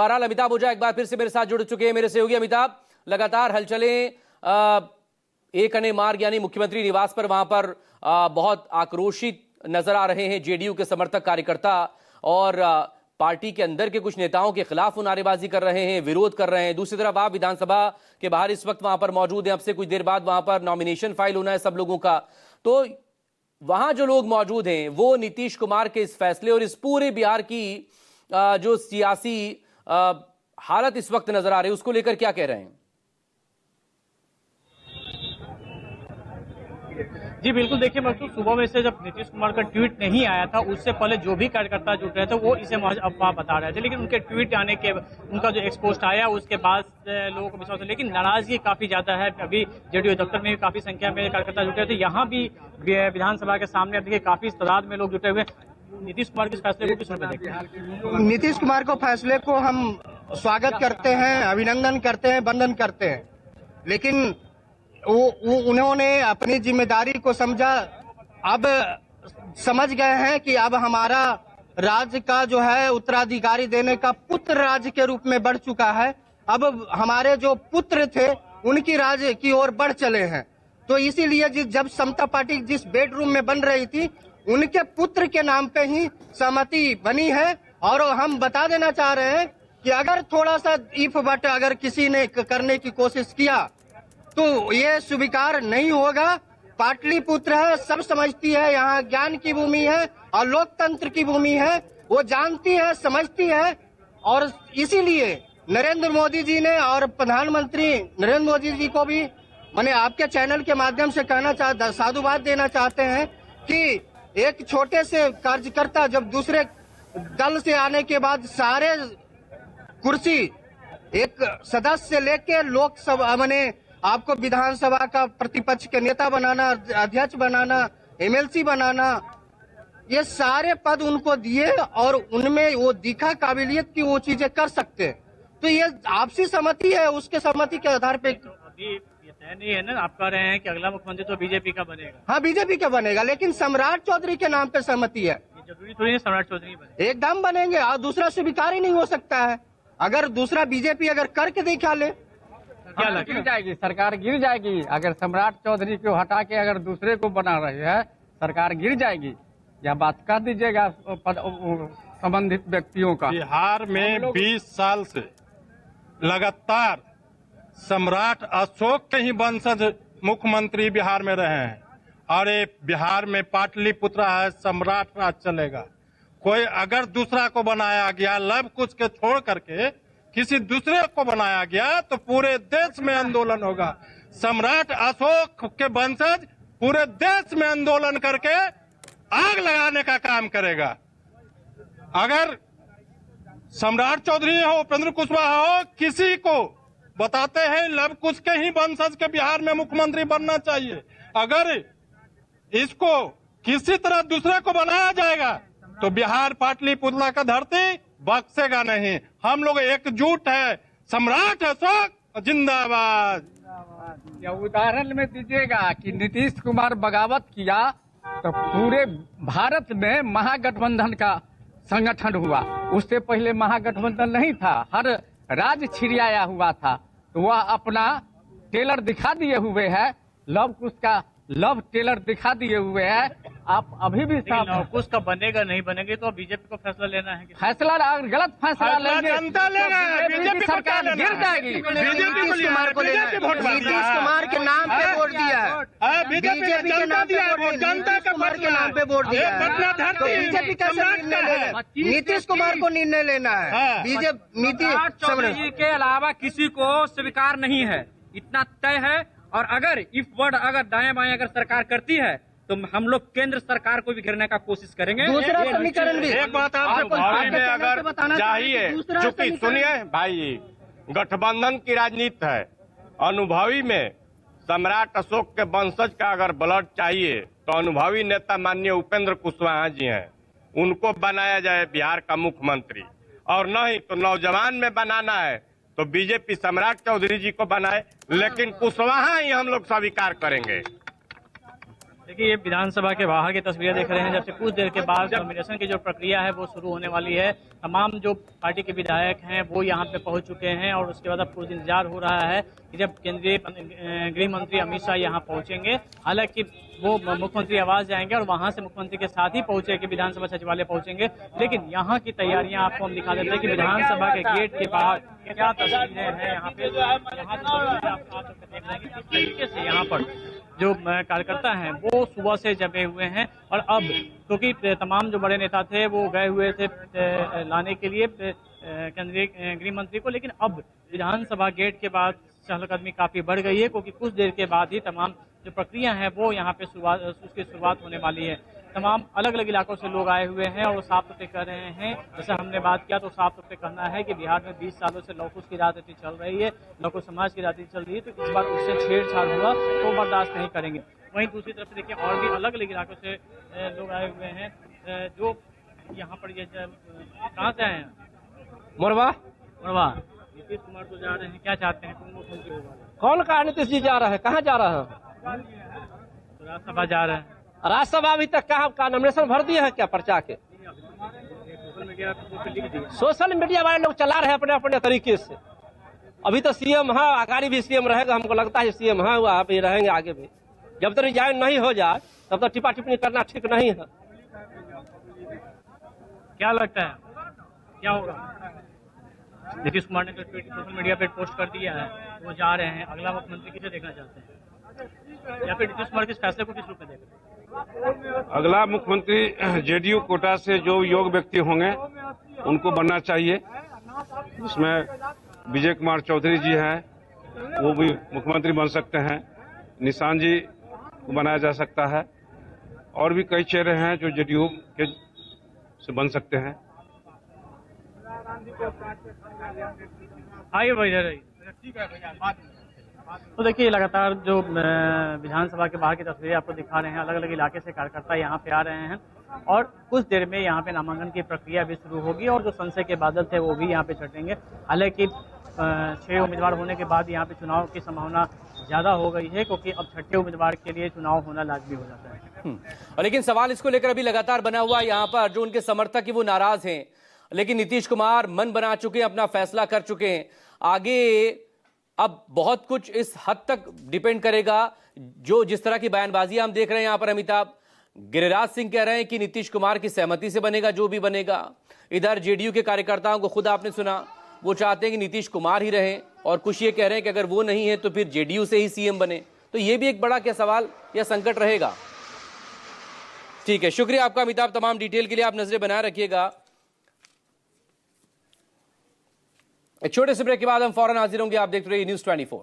बहरहाल अमिताभ ओझा एक बार फिर से मेरे साथ जुड़ चुके हैं, मेरे सहयोगी अमिताभ। लगातार हलचलें एक अने मार्ग यानी मुख्यमंत्री निवास पर वहां पर बहुत आक्रोशित नजर आ रहे हैं जेडीयू के समर्थक कार्यकर्ता, और पार्टी के अंदर के कुछ नेताओं के खिलाफ वो नारेबाजी कर रहे हैं, विरोध कर रहे हैं। दूसरी तरफ आप विधानसभा के बाहर इस वक्त वहां पर मौजूद हैं, अब से कुछ देर बाद वहां पर नॉमिनेशन फाइल होना है सब लोगों का। तो वहां जो लोग मौजूद हैं वो नीतीश कुमार के इस फैसले और इस पूरे बिहार की जो सियासी हालत इस वक्त नजर आ रही है उसको लेकर क्या कह रहे हैं? जी बिल्कुल, देखिए मकसूद, सुबह में से जब नीतीश कुमार का ट्वीट नहीं आया था उससे पहले जो भी कार्यकर्ता जुट रहे थे वो इसे महज अफवाह बता रहे थे, लेकिन उनके ट्वीट आने के उनका जो एक्सपोस्ट आया उसके बाद लोगों को विश्वास, लेकिन नाराजगी काफी ज्यादा है। अभी जेडीयू दफ्तर में भी काफी संख्या में कार्यकर्ता जुटे थे, यहाँ भी विधानसभा के सामने देखिए काफी तादाद में लोग जुटे हुए। नीतीश कुमार के फैसले को किस रूप में देखते हैं? नीतीश कुमार को फैसले को हम स्वागत करते हैं, अभिनंदन करते हैं, वंदन करते हैं, लेकिन उन्होंने अपनी जिम्मेदारी को समझा। अब समझ गए हैं कि अब हमारा राज्य का जो है उत्तराधिकारी देने का पुत्र राज्य के रूप में बढ़ चुका है। अब हमारे जो पुत्र थे उनकी राज्य की ओर बढ़ चले हैं। तो इसीलिए जब समता पार्टी जिस बेडरूम में बन रही थी उनके पुत्र के नाम पे ही सहमति बनी है। और हम बता देना चाह रहे हैं कि अगर थोड़ा सा इफ बट अगर किसी ने करने की कोशिश किया तो ये स्वीकार नहीं होगा। पाटलिपुत्र है, सब समझती है, यहाँ ज्ञान की भूमि है और लोकतंत्र की भूमि है, वो जानती है, समझती है। और इसीलिए नरेंद्र मोदी जी ने और प्रधानमंत्री नरेंद्र मोदी जी को भी मैंने आपके चैनल के माध्यम से कहना साधुवाद देना चाहते हैं कि एक छोटे से कार्यकर्ता जब दूसरे दल से आने के बाद सारे कुर्सी एक सदस्य लेके लोकसभा मैंने आपको विधानसभा का प्रतिपक्ष के नेता बनाना, अध्यक्ष बनाना, एमएलसी बनाना, ये सारे पद उनको दिए और उनमें वो दिखा काबिलियत की वो चीजें कर सकते हैं। तो ये आपसी सहमति है, उसके सहमति के आधार पे अभी ये तय नहीं है ना, आप कह रहे हैं कि अगला मुख्यमंत्री तो बीजेपी का बनेगा। हाँ, बीजेपी का बनेगा, लेकिन सम्राट चौधरी के नाम पे सहमति है। ये जरूरी थोड़ी है सम्राट चौधरी बने, एकदम बनेंगे और दूसरा स्वीकार ही नहीं हो सकता है। अगर दूसरा बीजेपी अगर करके दिखा ले क्या लगता गिर जाएगी, सरकार गिर जाएगी। अगर सम्राट चौधरी को हटा के अगर दूसरे को बना रहे हैं सरकार गिर जाएगी। यह बात कह दीजिएगा संबंधित व्यक्तियों का। बिहार में 20 साल से लगातार सम्राट अशोक के ही वंशज मुख्यमंत्री बिहार में रहे हैं और ये बिहार में पाटलिपुत्र है, सम्राट राज चलेगा। कोई अगर दूसरा को बनाया गया लव कुछ के छोड़ करके किसी दूसरे को बनाया गया तो पूरे देश में आंदोलन होगा। सम्राट अशोक के वंशज पूरे देश में आंदोलन करके आग लगाने का काम करेगा। अगर सम्राट चौधरी हो, उपेंद्र कुशवाहा हो, किसी को बताते हैं लव कुश के ही वंशज के बिहार में मुख्यमंत्री बनना चाहिए, अगर इसको किसी तरह दूसरे को बनाया जाएगा तो बिहार पाटलिपुत्र का धरती बख्शेगा नहीं। हम लोग एकजुट है। सम्राट अशोक जिंदाबाद। या उदाहरण में दीजिएगा कि नीतीश कुमार बगावत किया तो पूरे भारत में महागठबंधन का संगठन हुआ। उससे पहले महागठबंधन नहीं था, हर राज्य छिड़ियाया हुआ था। तो वह अपना टेलर दिखा दिए हुए है, लव कुश का लव टेलर दिखा दिए हुए है। आप अभी भी कुछ का बनेगा नहीं बनेगा तो बीजेपी को फैसला लेना है। फैसला अगर गलत फैसला लेंगे जनता लेगा, बीजेपी सरकार गिर जाएगी। नीतीश कुमार को लेना है। नीतीश कुमार के नाम पे वोट दिया है, बीजेपी के नाम पे वोट, नीतीश कुमार के नाम पे वोट दिया है। तो बीजेपी कैसे निर्णय लेना है? नीतीश कुमार को निर्णय लेना है। बीजेपी नीतीश चौधरी के अलावा किसी को स्वीकार नहीं है, इतना तय है। और अगर इफ वर्ड अगर दाएं बाएं अगर सरकार करती है तो हम लोग केंद्र सरकार को भी घेरने का कोशिश करेंगे। दूसरा समीकरण भी एक बात आपसे भावी में अगर चाहिए, चूंकि सुनिए भाई, गठबंधन की राजनीति है। अनुभवी में सम्राट अशोक के वंशज का अगर ब्लड चाहिए तो अनुभवी नेता माननीय उपेंद्र कुशवाहा जी हैं, उनको बनाया जाए बिहार का मुख्यमंत्री। और नहीं तो नौजवान में बनाना है तो बीजेपी सम्राट चौधरी जी को बनाए, लेकिन कुशवाहा ही हम लोग स्वीकार करेंगे। देखिए, ये विधानसभा के बाहर की तस्वीरें देख रहे हैं। जब से कुछ देर के बाद नॉमिनेशन की जो प्रक्रिया है वो शुरू होने वाली है। तमाम जो पार्टी के विधायक हैं वो यहाँ पे पहुंच चुके हैं और उसके बाद अब कुछ इंतजार हो रहा है कि जब केंद्रीय गृह मंत्री अमित शाह यहाँ पहुंचेंगे। हालांकि वो मुख्यमंत्री आवास जाएंगे और वहां से मुख्यमंत्री के साथ ही पहुंचे कि विधानसभा सचिवालय पहुंचेंगे। लेकिन यहाँ की तैयारियां आपको हम दिखा देते हैं कि विधानसभा के गेट के बाहर क्या तस्वीरें हैं। यहाँ पे आप देख रहे हैं कि किस तरीके से यहाँ पर जो कार्यकर्ता हैं वो सुबह से जमे हुए हैं। और अब क्योंकि तमाम जो बड़े नेता थे वो गए हुए थे लाने के लिए केंद्रीय गृह मंत्री को, लेकिन अब विधानसभा गेट के बाद चहलकदमी काफी बढ़ गई है क्योंकि कुछ देर के बाद ही तमाम जो प्रक्रिया है वो यहाँ पे उसकी शुरुआत होने वाली है। तमाम अलग अलग इलाकों से लोग आए हुए हैं और वो साफ तौर पे कह रहे हैं, जैसे हमने बात किया तो साफ तौर पे कहना है कि बिहार में 20 सालों से लौकुश की राजनीति चल रही है, लौकुश समाज की राजनीति चल रही है, तो इस बार उससे छेड़छाड़ हुआ तो बर्दाश्त नहीं करेंगे। वहीं दूसरी तरफ देखिए और भी अलग अलग इलाकों से लोग आए हुए हैं जो यहाँ पर ये कहाँ से आए हैं? मोरवा नीतीश कुमार तो जा रहे हैं, क्या चाहते हैं? कौन मुख्यमंत्री होगा? कौन कहा नीतीश जी जा रहा है? कहाँ जा रहा है? तो राज्यसभा जा रहे हैं। राज्यसभा अभी तक कहाँ का नॉमिनेशन भर दिए हैं क्या पर्चा के? सोशल मीडिया पे लिख दिया। सोशल मीडिया वाले लोग चला रहे हैं अपने अपने तरीके से। अभी तो सीएम है, आगाड़ी भी सीएम रहेगा, हमको लगता है सीएम है, वहाँ पे रहेंगे आगे भी। जब तक रिजाइन नहीं हो जाए तब तक टिप्पा टिप्पणी करना ठीक नहीं है। क्या लगता है क्या होगा? नीतीश कुमार ने तो ट्वीट सोशल मीडिया पे पोस्ट कर दिया है, वो जा रहे हैं। अगला मुख्यमंत्री किसे देखना चाहते हैं, या फिर नीतीश कुमार के इस फैसले को किस रूप में देख रहे हैं? अगला मुख्यमंत्री जेडीयू कोटा से जो योग्य व्यक्ति होंगे उनको बनना चाहिए। इसमें विजय कुमार चौधरी जी हैं, वो भी मुख्यमंत्री बन सकते हैं। निशान जी को बनाया जा सकता है और भी कई चेहरे हैं जो जेडीयू के से बन सकते हैं। आइए भाई इधर आइए। तो देखिए लगातार जो विधानसभा के बाहर की तस्वीरें आपको दिखा रहे हैं, अलग अलग इलाके से कार्यकर्ता यहाँ पे आ रहे हैं और कुछ देर में यहाँ पे नामांकन की प्रक्रिया भी शुरू होगी और जो संशय के बादल थे वो भी यहाँ पे छटेंगे। हालांकि 6 उम्मीदवार होने के बाद यहाँ पे चुनाव की संभावना ज्यादा हो गई है क्योंकि अब छठे उम्मीदवार के लिए चुनाव होना लाजमी हो जाता है। और लेकिन सवाल इसको लेकर अभी लगातार बना हुआ यहाँ पर, जो उनके समर्थक है वो नाराज हैं, लेकिन नीतीश कुमार मन बना चुके हैं, अपना फैसला कर चुके हैं। आगे अब बहुत कुछ इस हद तक डिपेंड करेगा। जो जिस तरह की बयानबाजी हम देख रहे हैं यहाँ पर, अमिताभ गिरिराज सिंह कह रहे हैं कि नीतीश कुमार की सहमति से बनेगा जो भी बनेगा। इधर जेडीयू के कार्यकर्ताओं को खुद आपने सुना, वो चाहते हैं कि नीतीश कुमार ही रहे और कुछ ये कह रहे हैं कि अगर वो नहीं है तो फिर जेडीयू से ही सीएम बने। तो ये भी एक बड़ा क्या सवाल या संकट रहेगा। ठीक है, शुक्रिया आपका अमिताभ, तमाम डिटेल के लिए। आप नजरें बनाए रखिएगा। एक छोटे से ब्रेक के बाद हम फौरन हाजिर होंगे। आप देखते रहिए न्यूज़ 24।